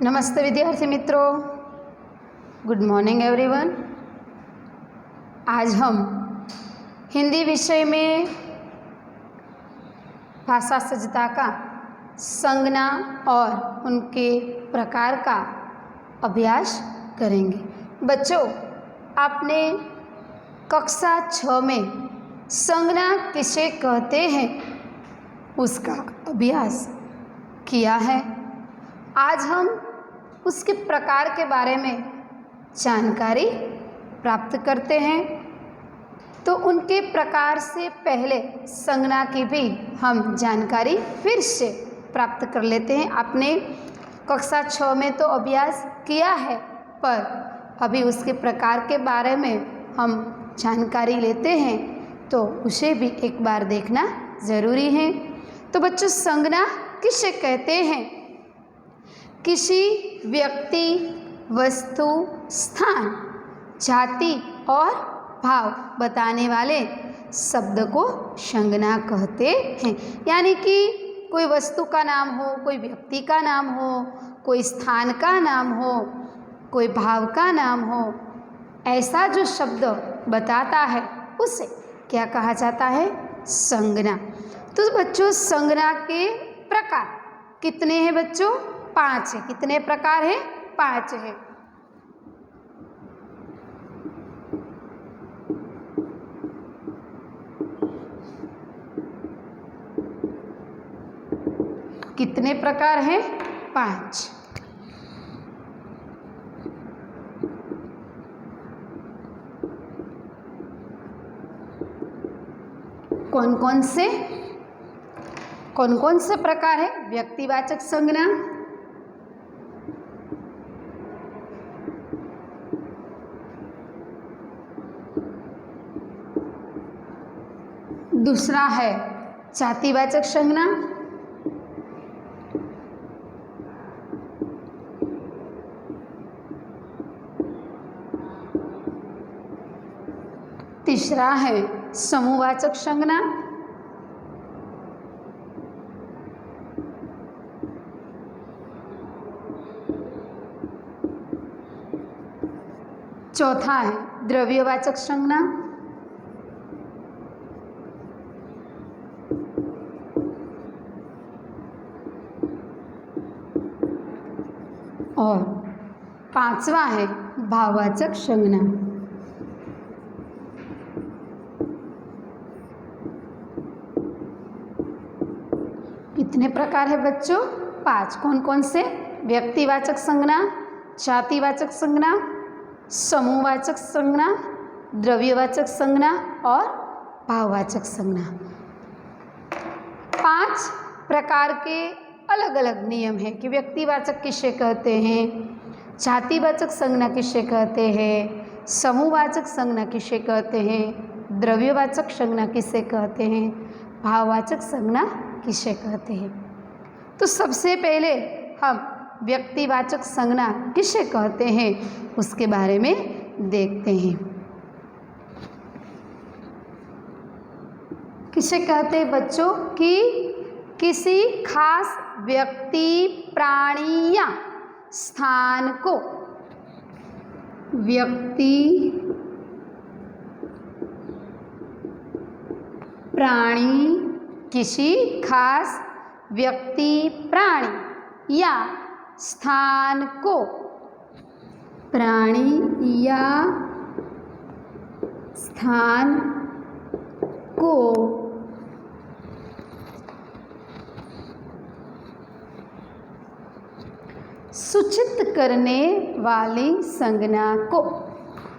नमस्ते विद्यार्थी मित्रों, गुड मॉर्निंग एवरीवन। आज हम हिंदी विषय में भाषा सज्जता का संज्ञा और उनके प्रकार का अभ्यास करेंगे। बच्चों, आपने कक्षा 6 में संज्ञा किसे कहते हैं उसका अभ्यास किया है। आज हम उसके प्रकार के बारे में जानकारी प्राप्त करते हैं। तो उनके प्रकार से पहले संज्ञा की भी हम जानकारी फिर से प्राप्त कर लेते हैं। आपने कक्षा 6 में तो अभ्यास किया है, पर अभी उसके प्रकार के बारे में हम जानकारी लेते हैं, तो उसे भी एक बार देखना ज़रूरी है। तो बच्चों, संज्ञा किसे कहते हैं? किसी व्यक्ति, वस्तु, स्थान, जाति और भाव बताने वाले शब्द को संज्ञा कहते हैं। यानी कि कोई वस्तु का नाम हो, कोई व्यक्ति का नाम हो, कोई स्थान का नाम हो, कोई भाव का नाम हो, ऐसा जो शब्द बताता है उसे क्या कहा जाता है? संज्ञा। तो बच्चों, संज्ञा के प्रकार कितने हैं बच्चों? 5 है। कितने प्रकार हैं? 5 है। कितने प्रकार हैं? 5। कौन कौन से प्रकार है? व्यक्तिवाचक संज्ञा, दूसरा है जातिवाचक संज्ञा, तीसरा है समूहवाचक संज्ञा, चौथा है द्रव्यवाचक संज्ञा, और 5वां है भाववाचक संज्ञा। कितने प्रकार है बच्चों? 5। कौन कौन से? व्यक्तिवाचक संज्ञा, जातिवाचक संज्ञा, समूहवाचक संज्ञा, द्रव्यवाचक संज्ञा और भाववाचक संज्ञा। 5 प्रकार के अलग अलग नियम हैं कि व्यक्तिवाचक किसे कहते हैं, जातिवाचक संज्ञा किसे कहते हैं, समूहवाचक संज्ञा किसे कहते हैं, द्रव्यवाचक संज्ञा किसे कहते हैं, भाववाचक संज्ञा किसे कहते हैं। तो सबसे पहले हम व्यक्तिवाचक संज्ञा किसे कहते हैं उसके बारे में देखते हैं। किसे कहते हैं बच्चों? कि किसी खास व्यक्ति, प्राणी या स्थान को, व्यक्ति, प्राणी, किसी खास व्यक्ति, प्राणी या स्थान को, प्राणी या स्थान को सूचित करने वाली संज्ञा को,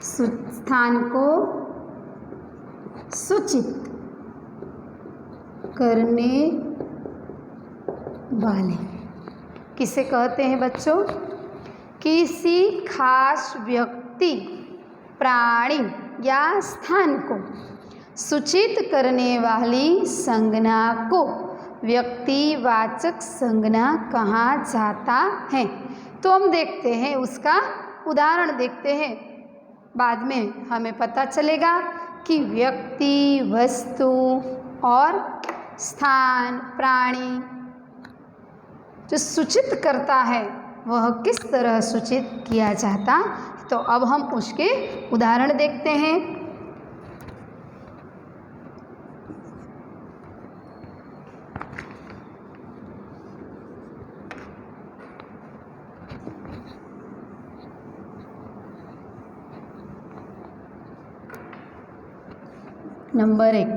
स्थान को सूचित करने वाले किसे कहते हैं बच्चों? किसी खास व्यक्ति, प्राणी या स्थान को सूचित करने वाली संज्ञा को व्यक्तिवाचक संज्ञा कहा जाता है। तो हम देखते हैं, उसका उदाहरण देखते हैं, बाद में हमें पता चलेगा कि व्यक्ति, वस्तु और स्थान, प्राणी जो सूचित करता है वह किस तरह सूचित किया जाता। तो अब हम उसके उदाहरण देखते हैं। नंबर 1,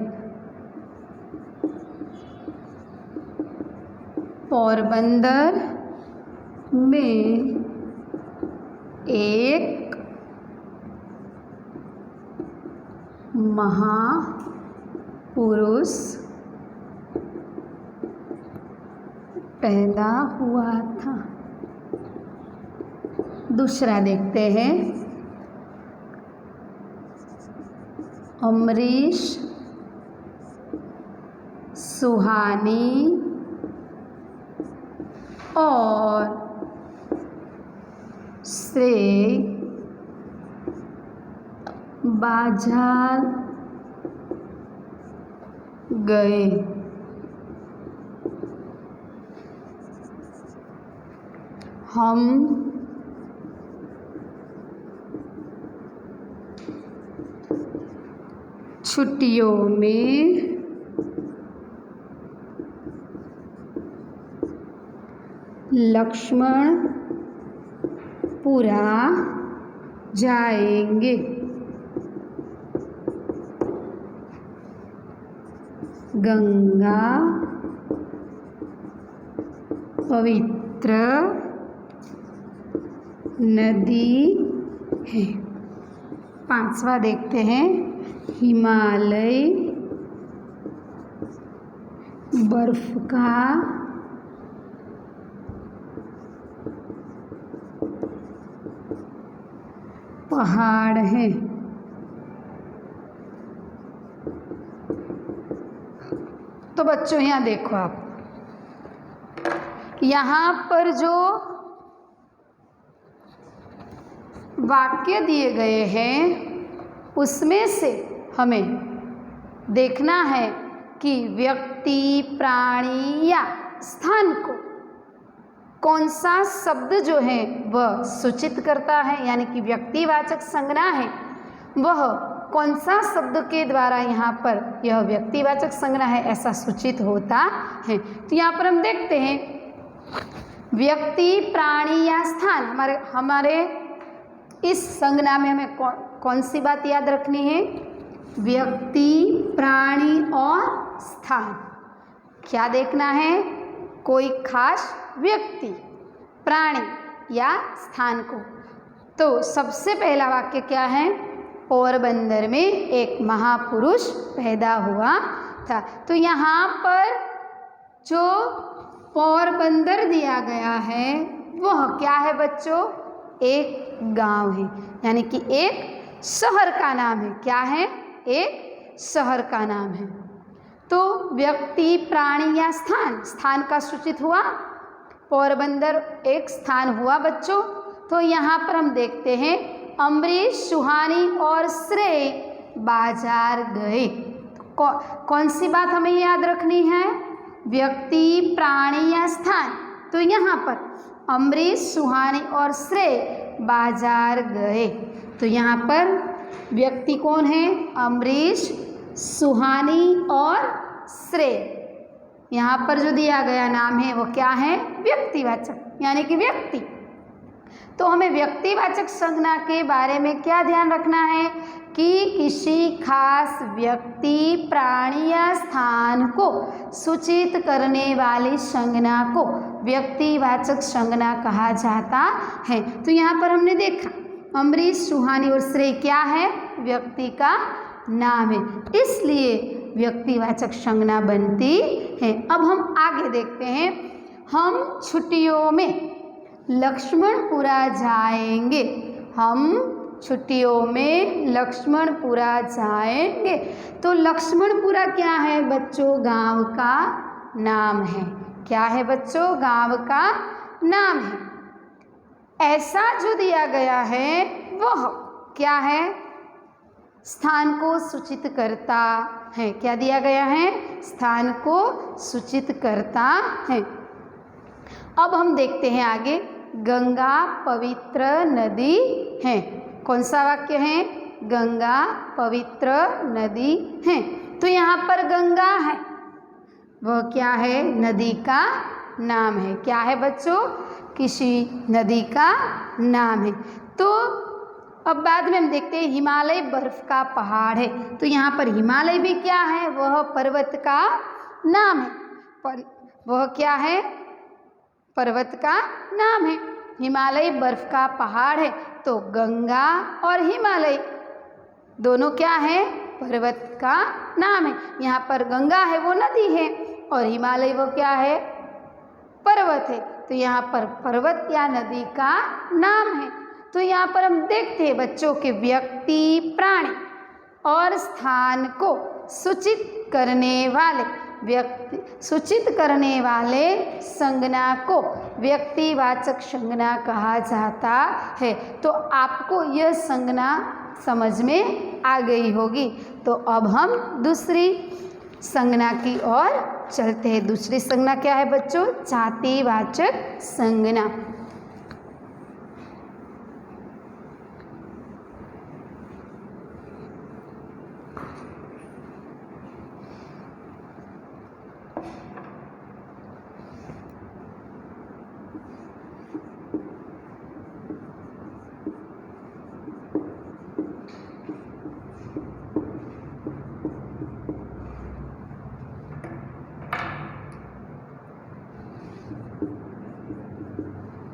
पोरबंदर में एक महापुरुष पैदा हुआ था। दूसरा देखते हैं, अमरीश सुहानी और श्रेय बाजार गए। हम छुट्टियों में लक्ष्मणपुरा जाएंगे। गंगा पवित्र नदी है। 5वां देखते हैं, हिमालय बर्फ का पहाड़ है। तो बच्चों यहाँ देखो आप, यहाँ पर जो वाक्य दिए गए हैं उसमें से हमें देखना है कि व्यक्ति, प्राणी या स्थान को कौन सा शब्द जो है वह सूचित करता है, यानी कि व्यक्तिवाचक संज्ञा है वह कौन सा शब्द के द्वारा यहाँ पर यह व्यक्तिवाचक संज्ञा है ऐसा सूचित होता है। तो यहाँ पर हम देखते हैं व्यक्ति, प्राणी या स्थान, हमारे इस संज्ञा में हमें कौन सी बात याद रखनी है, व्यक्ति, प्राणी और स्थान। क्या देखना है, कोई खास व्यक्ति, प्राणी या स्थान को। तो सबसे पहला वाक्य क्या है, पोरबंदर में एक महापुरुष पैदा हुआ था। तो यहाँ पर जो पोरबंदर दिया गया है वह क्या है बच्चों, एक गांव है, यानी कि एक शहर का नाम है। क्या है, एक शहर का नाम है। तो व्यक्ति, प्राणी या स्थान का सूचित हुआ, पोरबंदर एक स्थान हुआ बच्चों। तो यहाँ पर हम देखते हैं अमरीश सुहानी और श्रेय बाजार गए। कौन सी बात हमें याद रखनी है, व्यक्ति, प्राणी या स्थान। तो यहाँ पर अमरीश सुहानी और श्रेय बाजार गए। तो यहाँ पर व्यक्ति कौन है, अमरीश, सुहानी और श्रेय। यहाँ पर जो दिया गया नाम है वो क्या है, व्यक्तिवाचक, यानी कि व्यक्ति। तो हमें व्यक्तिवाचक संज्ञा के बारे में क्या ध्यान रखना है कि किसी खास व्यक्ति, प्राणी या स्थान को सूचित करने वाली संज्ञा को व्यक्तिवाचक संज्ञा कहा जाता है। तो यहाँ पर हमने देखा अमरीश, सुहानी और श्रेय क्या है, व्यक्ति का नाम है, इसलिए व्यक्तिवाचक संज्ञा बनती है। अब हम आगे देखते हैं, हम छुट्टियों में लक्ष्मणपुरा जाएंगे। हम छुट्टियों में लक्ष्मणपुरा जाएंगे। तो लक्ष्मणपुरा क्या है बच्चों, गांव का नाम है। क्या है बच्चों, गांव का नाम है। ऐसा जो दिया गया है वह क्या है, स्थान को सूचित करता है। क्या दिया गया है, स्थान को सूचित करता है। अब हम देखते हैं आगे, गंगा पवित्र नदी है। कौन सा वाक्य है? गंगा पवित्र नदी है। तो यहाँ पर गंगा है, वह क्या है? नदी का नाम है। क्या है बच्चों? किसी नदी का नाम है। तो अब बाद में हम देखते हैं हिमालय बर्फ का पहाड़ है। तो यहाँ पर हिमालय भी क्या है? वह पर्वत का नाम है। पर वह क्या है? पर्वत का नाम है। हिमालय बर्फ का पहाड़ है। तो गंगा और हिमालय दोनों क्या है? पर्वत का नाम है। यहाँ पर गंगा है वो नदी है और हिमालय वो क्या है? पर्वत है। तो यहाँ पर पर्वत या नदी का नाम है। तो यहाँ पर हम देखते हैं बच्चों के व्यक्ति, प्राणी और स्थान को सूचित करने वाले संज्ञा को व्यक्तिवाचक संज्ञा कहा जाता है। तो आपको यह संज्ञा समझ में आ गई होगी। तो अब हम दूसरी संज्ञा की ओर चलते हैं। दूसरी संज्ञा क्या है बच्चों? जातिवाचक संज्ञा।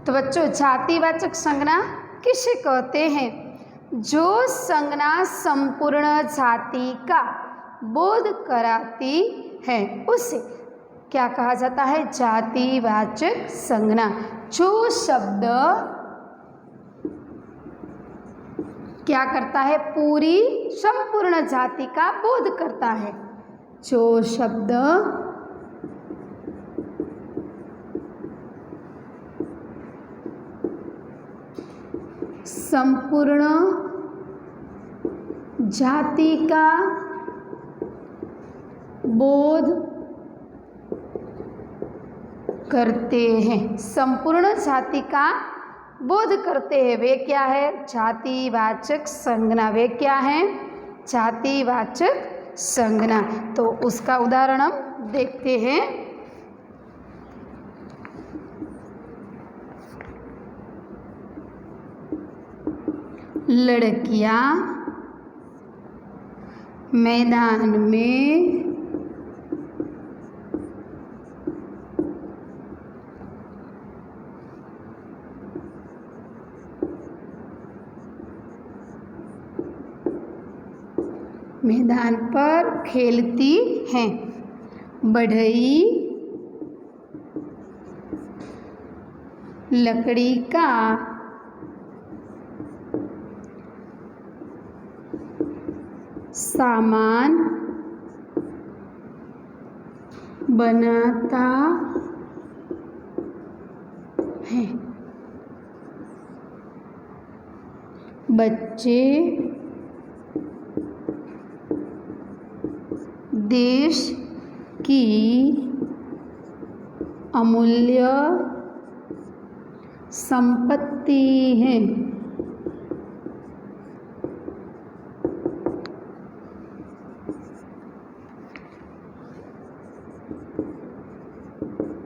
तो बच्चों जातिवाचक संज्ञा किसे कहते हैं? जो संज्ञा संपूर्ण जाति का बोध कराती है उसे क्या कहा जाता है? जातिवाचक संज्ञा। जो शब्द क्या करता है? पूरी संपूर्ण जाति का बोध करता है। जो शब्द संपूर्ण जाति का बोध करते हैं, संपूर्ण जाति का बोध करते हैं, वे क्या है? जातिवाचक संज्ञा। वे क्या है? जातिवाचक संज्ञा। तो उसका उदाहरण हम देखते हैं। लड़कियां मैदान में मैदान पर खेलती हैं। बढ़ई लकड़ी का सामान बनाता है। बच्चे देश की अमूल्य संपत्ति है।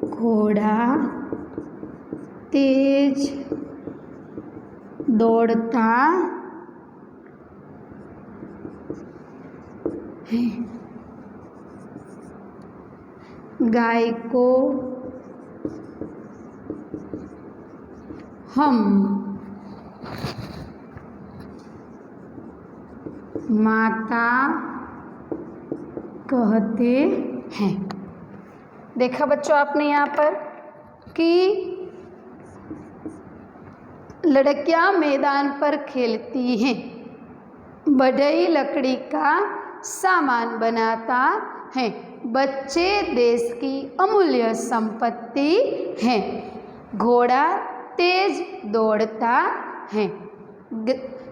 घोड़ा तेज दौड़ता है। गाय को हम माता कहते हैं। देखा बच्चों आपने यहाँ पर कि लड़कियां मैदान पर खेलती हैं, बढ़ई लकड़ी का सामान बनाता है, बच्चे देश की अमूल्य संपत्ति हैं, घोड़ा तेज दौड़ता है,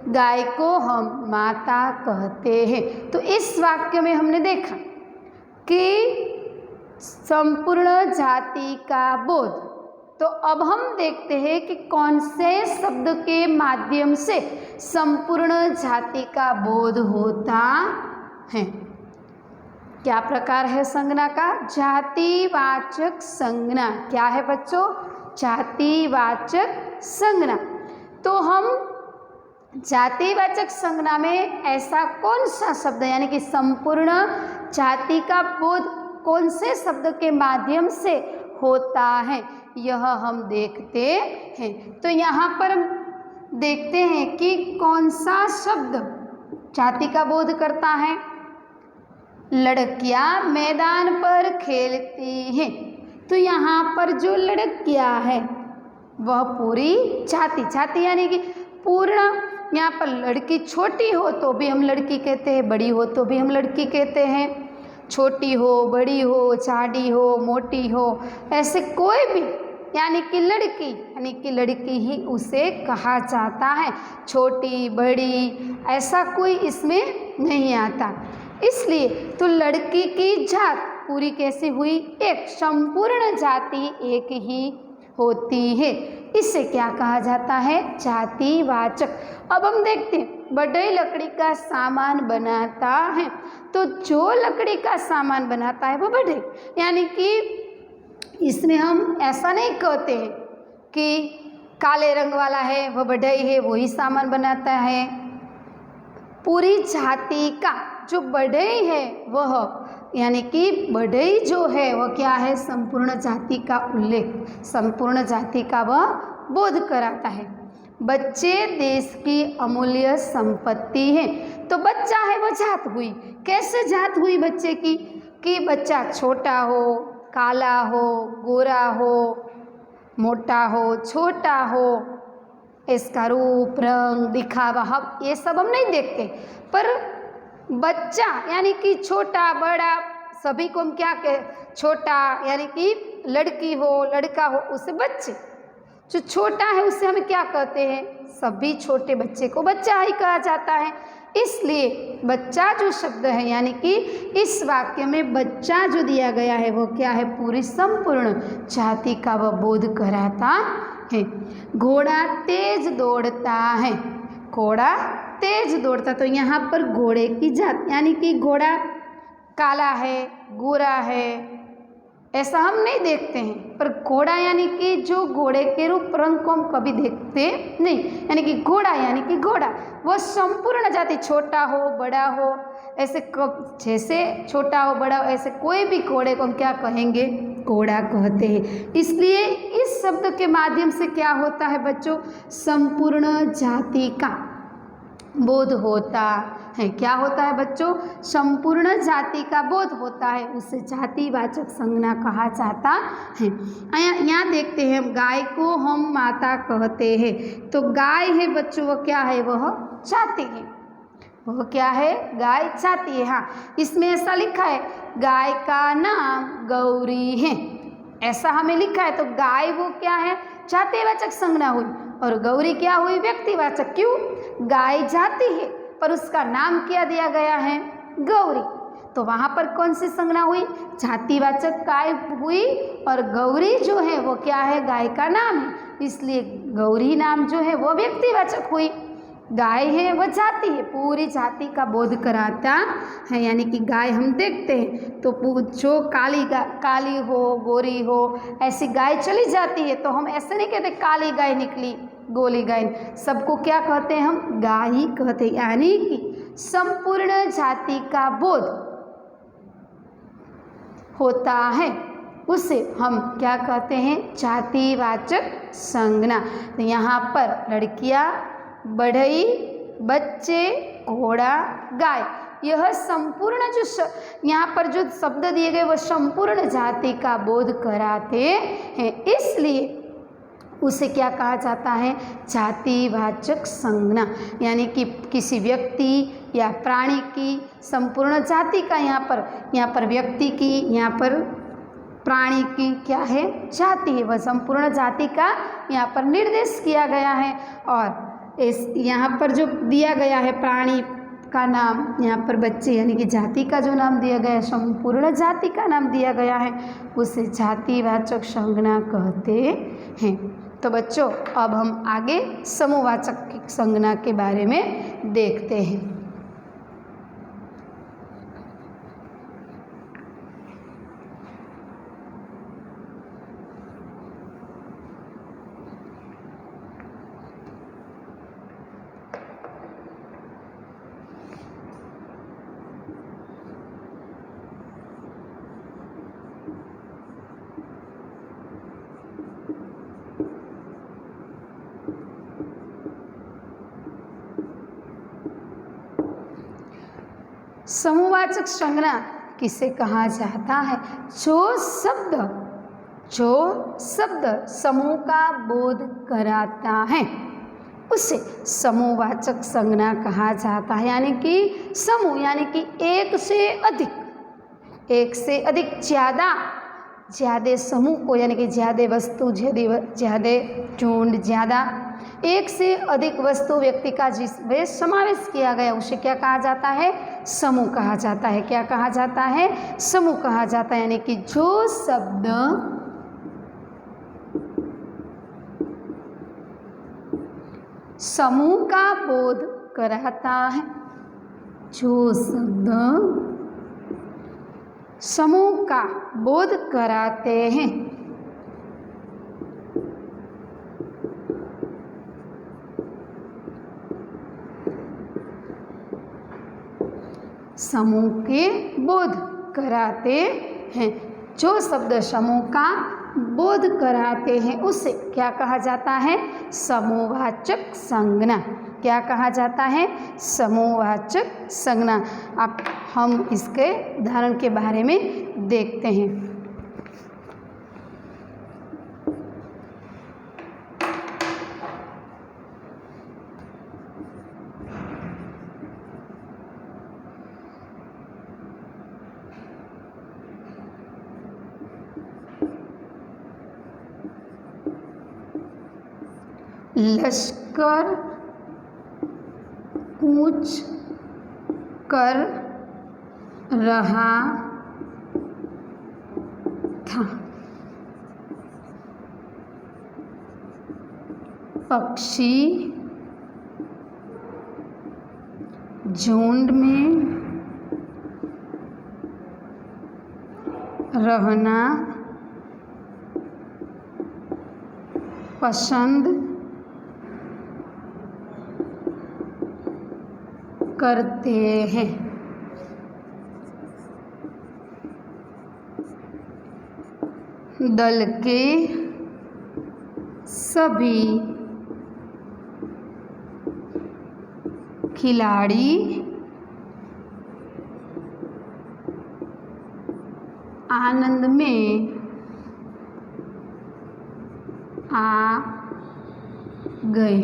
गाय को हम माता कहते हैं। तो इस वाक्य में हमने देखा कि संपूर्ण जाति का बोध तो अब हम देखते हैं कि कौन से शब्द के माध्यम से संपूर्ण जाति का बोध होता है। क्या प्रकार है संज्ञा का? जातिवाचक संज्ञा। क्या है बच्चों? जातिवाचक संज्ञा। तो हम जातिवाचक संज्ञा में ऐसा कौन सा शब्द यानी कि संपूर्ण जाति का बोध कौन से शब्द के माध्यम से होता है, यह हम देखते हैं। तो यहाँ पर देखते हैं कि कौन सा शब्द जाति का बोध करता है। लड़कियां मैदान पर खेलती हैं। तो यहाँ पर जो लड़कियां है वह पूरी जाति यानी कि पूर्ण। यहाँ पर लड़की छोटी हो तो भी हम लड़की कहते हैं, बड़ी हो तो भी हम लड़की कहते हैं। छोटी हो, बड़ी हो, चाडी हो, मोटी हो, ऐसे कोई भी यानी कि लड़की ही उसे कहा जाता है। छोटी बड़ी ऐसा कोई इसमें नहीं आता। इसलिए तो लड़की की जात पूरी कैसे हुई? एक। संपूर्ण जाति एक ही होती है। इसे क्या कहा जाता है? जातिवाचक। अब हम देखते हैं बढ़ई लकड़ी का सामान बनाता है। तो जो लकड़ी का सामान बनाता है वो बढ़ई, यानी कि इसमें हम ऐसा नहीं कहते हैं कि काले रंग वाला है वह बढ़ई है, वही सामान बनाता है। पूरी जाति का जो बढ़ई है वह यानी कि बढ़ई जो है वह क्या है? संपूर्ण जाति का उल्लेख, संपूर्ण जाति का वह बोध कराता है। बच्चे देश की अमूल्य संपत्ति है। तो बच्चा है वह जात हुई। कैसे जात हुई बच्चे की? कि बच्चा छोटा हो, काला हो, गोरा हो, मोटा हो, छोटा हो, इसका रूप रंग दिखावा ये सब हम नहीं देखते, पर बच्चा यानी कि छोटा बड़ा सभी को हम क्या कहे? छोटा यानी कि लड़की हो लड़का हो उसे बच्चे। जो छोटा है उससे हमें क्या कहते हैं? सभी छोटे बच्चे को बच्चा ही कहा जाता है। इसलिए बच्चा जो शब्द है यानी कि इस वाक्य में बच्चा जो दिया गया है वो क्या है? पूरी संपूर्ण जाति का वह बोध कराता है। घोड़ा तेज दौड़ता है। घोड़ा तेज दौड़ता, तो यहाँ पर घोड़े की जात यानी कि घोड़ा काला है, गोरा है, ऐसा हम नहीं देखते हैं। पर घोड़ा यानी कि जो घोड़े के रूप रंग को हम कभी देखते नहीं, यानी कि घोड़ा यानी कि घोड़ा वो संपूर्ण जाति, छोटा हो बड़ा हो ऐसे जैसे छोटा हो बड़ा हो ऐसे कोई भी घोड़े को हम क्या कहेंगे? घोड़ा कहते हैं। इसलिए इस शब्द के माध्यम से क्या होता है बच्चों? संपूर्ण जाति का बोध होता है। क्या होता है बच्चों? संपूर्ण जाति का बोध होता है, उसे जातिवाचक संज्ञा कहा जाता है। यहाँ देखते हैं गाय को हम माता कहते हैं। तो गाय है बच्चों वह क्या है? वह जाति है। वह क्या है? गाय जाति है। हाँ, इसमें ऐसा लिखा है गाय का नाम गौरी है, ऐसा हमें लिखा है। तो गाय वो क्या है? जातिवाचक संज्ञा हुई और गौरी क्या हुई? व्यक्तिवाचक। क्यों? गाय जाति है पर उसका नाम क्या दिया गया है? गौरी। तो वहाँ पर कौन सी संज्ञा हुई? जातिवाचक गाय हुई और गौरी जो है वो क्या है? गाय का नाम है, इसलिए गौरी नाम जो है वो व्यक्तिवाचक हुई। गाय है वह जाति है, पूरी जाति का बोध कराता है। यानी कि गाय हम देखते हैं तो जो काली हो गोरी हो ऐसी गाय चली जाती है, तो हम ऐसे नहीं कहते काली गाय निकली गोली गाय, सबको क्या कहते हैं? हम गाय ही कहते हैं। यानी कि संपूर्ण जाति का बोध होता है उसे हम क्या कहते हैं? जातिवाचक संज्ञा। तो यहाँ पर लड़कियाँ, बढ़ई, बच्चे, घोड़ा, गाय, यह संपूर्ण जो यहाँ पर जो शब्द दिए गए वह संपूर्ण जाति का बोध कराते हैं, इसलिए उसे क्या कहा जाता है? जातिवाचक संज्ञा। यानी कि किसी व्यक्ति या प्राणी की संपूर्ण जाति का यहाँ पर व्यक्ति की, यहाँ पर प्राणी की क्या है? जाति है। वह संपूर्ण जाति का यहाँ पर निर्देश किया गया है। और इस यहाँ पर जो दिया गया है प्राणी का नाम, यहाँ पर बच्चे यानी कि जाति का जो नाम दिया गया है, संपूर्ण जाति का नाम दिया गया है, उसे जातिवाचक संज्ञा कहते हैं। तो बच्चों अब हम आगे समूहवाचक संज्ञा के बारे में देखते हैं। समूहवाचक संज्ञा किसे कहा जाता है? जो शब्द समूह का बोध कराता है उसे समूहवाचक संज्ञा कहा जाता है। यानी कि समूह यानी कि एक से अधिक ज़्यादा समूह को यानी कि ज़्यादा वस्तु, ज़्यादा झुंड, ज़्यादा एक से अधिक वस्तु व्यक्ति का जिसमें समावेश किया गया उसे क्या कहा जाता है? समूह कहा जाता है। क्या कहा जाता है? समूह कहा जाता है। यानी कि जो शब्द समूह का बोध कराता है, जो शब्द समूह का बोध कराते हैं, समूह के बोध कराते हैं, जो शब्द समूह का बोध कराते हैं उसे क्या कहा जाता है? समूहवाचक संज्ञा। क्या कहा जाता है? समूहवाचक संज्ञा। अब हम इसके उदाहरण के बारे में देखते हैं। लश्कर कूच कर रहा था, पक्षी झुंड में रहना पसंद करते हैं। दल के सभी खिलाड़ी आनंद में आ गए।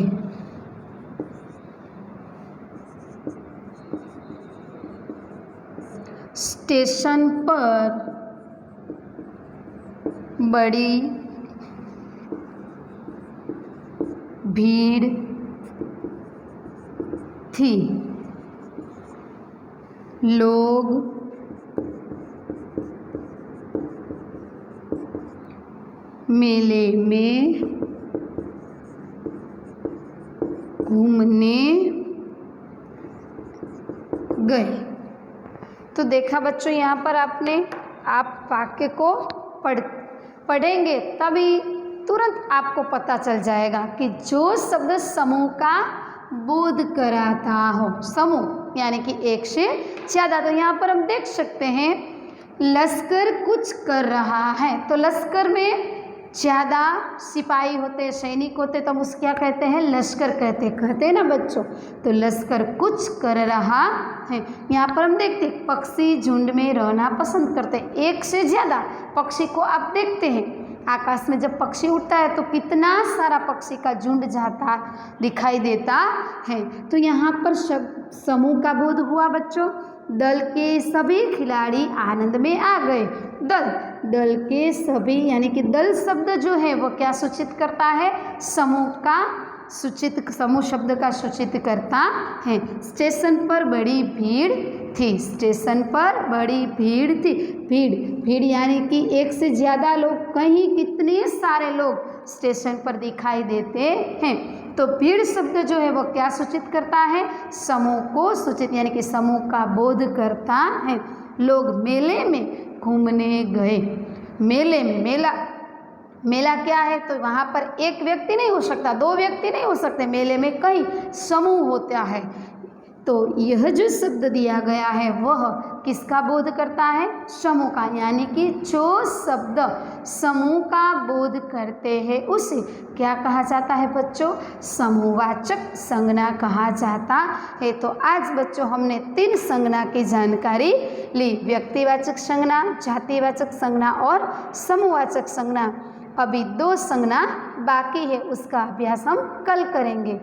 स्टेशन पर बड़ी भीड़ थी, लोग मेले में घूमने गए। तो देखा बच्चों, यहाँ पर आप वाक्य को पढ़ेंगे तभी तुरंत आपको पता चल जाएगा कि जो शब्द समूह का बोध कराता हो, समूह यानी कि एक से ज़्यादा। तो यहाँ पर हम देख सकते हैं लश्कर कुछ कर रहा है, तो लश्कर में ज़्यादा सिपाही होते, सैनिक होते, तो हम उसे क्या कहते हैं? लश्कर कहते हैं ना बच्चों। तो लश्कर कुछ कर रहा है। यहाँ पर हम देखते पक्षी झुंड में रहना पसंद करते, एक से ज़्यादा पक्षी को आप देखते हैं आकाश में जब पक्षी उड़ता है तो कितना सारा पक्षी का झुंड जाता दिखाई देता है। तो यहाँ पर समूह का बोध हुआ बच्चों। दल के सभी खिलाड़ी आनंद में आ गए। दल के सभी यानी कि दल शब्द जो है वो क्या सूचित करता है? समूह का सूचित, समूह शब्द का सूचित करता है। स्टेशन पर बड़ी भीड़ थी, स्टेशन पर बड़ी भीड़ थी। भीड़ यानी कि एक से ज़्यादा लोग, कहीं कितने सारे लोग स्टेशन पर दिखाई देते हैं। तो भीड़ शब्द जो है वो क्या सूचित करता है? समूह को सूचित, यानी कि समूह का बोध करता है। लोग मेले में घूमने गए। मेले में, मेला क्या है? तो वहाँ पर एक व्यक्ति नहीं हो सकता, दो व्यक्ति नहीं हो सकते, मेले में कई समूह होता है। तो यह जो शब्द दिया गया है वह किसका बोध करता है? समूह का, यानी कि जो शब्द समूह का बोध करते हैं उसे क्या कहा जाता है बच्चों? समूहवाचक संज्ञा कहा जाता है। तो आज बच्चों हमने 3 संज्ञा की जानकारी ली, व्यक्तिवाचक संज्ञा, जातिवाचक संज्ञा और समूहवाचक संज्ञा। अभी 2 संज्ञा बाकी है, उसका अभ्यास हम कल करेंगे।